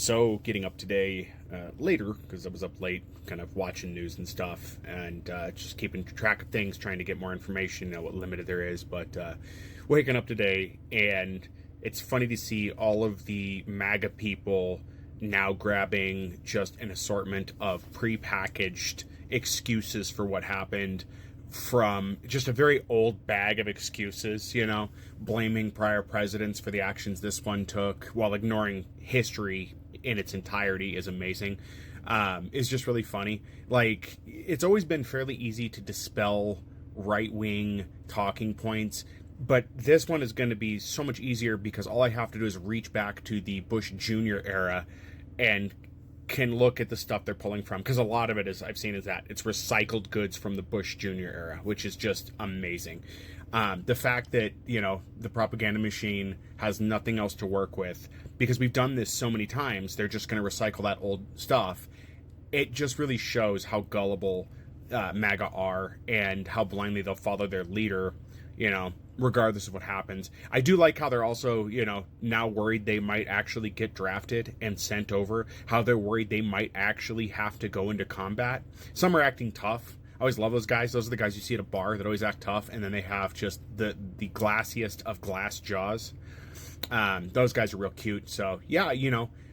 So getting up today later, because I was up late kind of watching news and stuff, and just keeping track of things, trying to get more information, what limited there is. But waking up today, and it's funny to see all of the MAGA people now grabbing just an assortment of prepackaged excuses for what happened, from just a very old bag of excuses, blaming prior presidents for the actions this one took while ignoring history in its entirety is amazing. Is just really funny. Like, it's always been fairly easy to dispel right-wing talking points, but this one is going to be so much easier because all I have to do is reach back to the Bush Jr. era and can look at the stuff they're pulling from, because a lot of it is I've seen is that it's recycled goods from the Bush Jr. era, which is just amazing. The fact that the propaganda machine has nothing else to work with, because we've done this so many times, they're just going to recycle that old stuff. It just really shows how gullible MAGA are and how blindly they'll follow their leader, regardless of what happens. I do like how they're also, now worried they might actually get drafted and sent over, how they're worried they might actually have to go into combat. Some are acting tough. I always love those guys. Those are the guys you see at a bar that always act tough, and then they have just the glassiest of glass jaws. Those guys are real cute. So, yeah,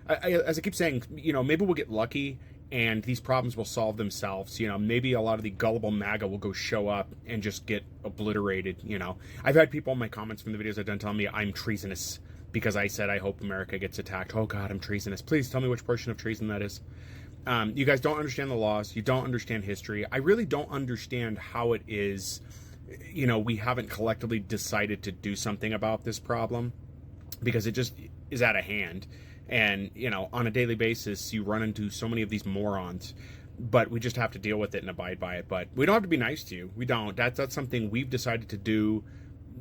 as I keep saying, maybe we'll get lucky and these problems will solve themselves. Maybe a lot of the gullible MAGA will go show up and just get obliterated. I've had people in my comments from the videos I've done telling me I'm treasonous because I said I hope America gets attacked. Oh God, I'm treasonous. Please tell me which portion of treason that is. You guys don't understand the laws. You don't understand history. I really don't understand how it is, we haven't collectively decided to do something about this problem, because it just is out of hand. And, on a daily basis, you run into so many of these morons, but we just have to deal with it and abide by it. But we don't have to be nice to you. We don't. That's something we've decided to do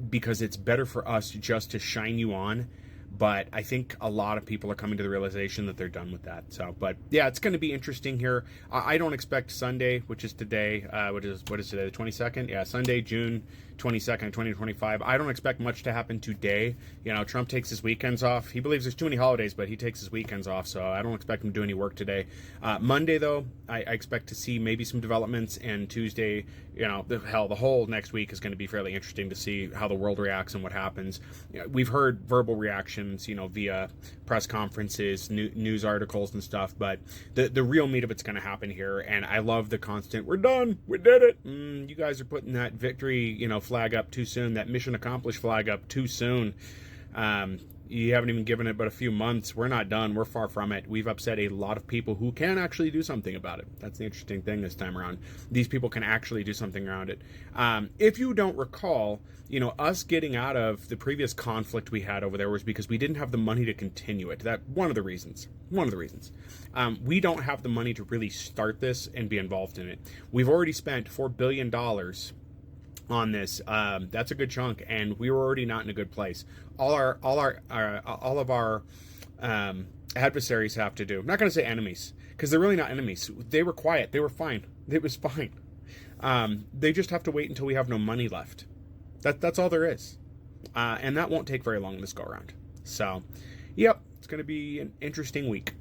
because it's better for us just to shine you on. But I think a lot of people are coming to the realization that they're done with that. So, but yeah, it's going to be interesting here. I don't expect Sunday, which is today. What is today? The 22nd? Yeah, Sunday, June 22nd, 2025. I don't expect much to happen today. Trump takes his weekends off. He believes there's too many holidays, but he takes his weekends off. So I don't expect him to do any work today. Monday, though, I expect to see maybe some developments. And Tuesday, the whole next week is going to be fairly interesting to see how the world reacts and what happens. We've heard verbal reactions, via press conferences, news articles and stuff, but the real meat of it's going to happen here. And I love the constant, we're done, we did it. You guys are putting that victory, flag up too soon, that mission accomplished flag up too soon. You haven't even given it but a few months. We're not done. We're far from it. We've upset a lot of people who can actually do something about it. That's the interesting thing this time around. These people can actually do something around it. If you don't recall, us getting out of the previous conflict we had over there was because we didn't have the money to continue it. That one of the reasons. We don't have the money to really start this and be involved in it. We've already spent $4 billion on this. That's a good chunk, and we were already not in a good place. All of our adversaries have to do. I'm not going to say enemies, because they're really not enemies. They were quiet. They were fine. It was fine. They just have to wait until we have no money left. That's all there is, and that won't take very long this go around. So, yep, it's going to be an interesting week.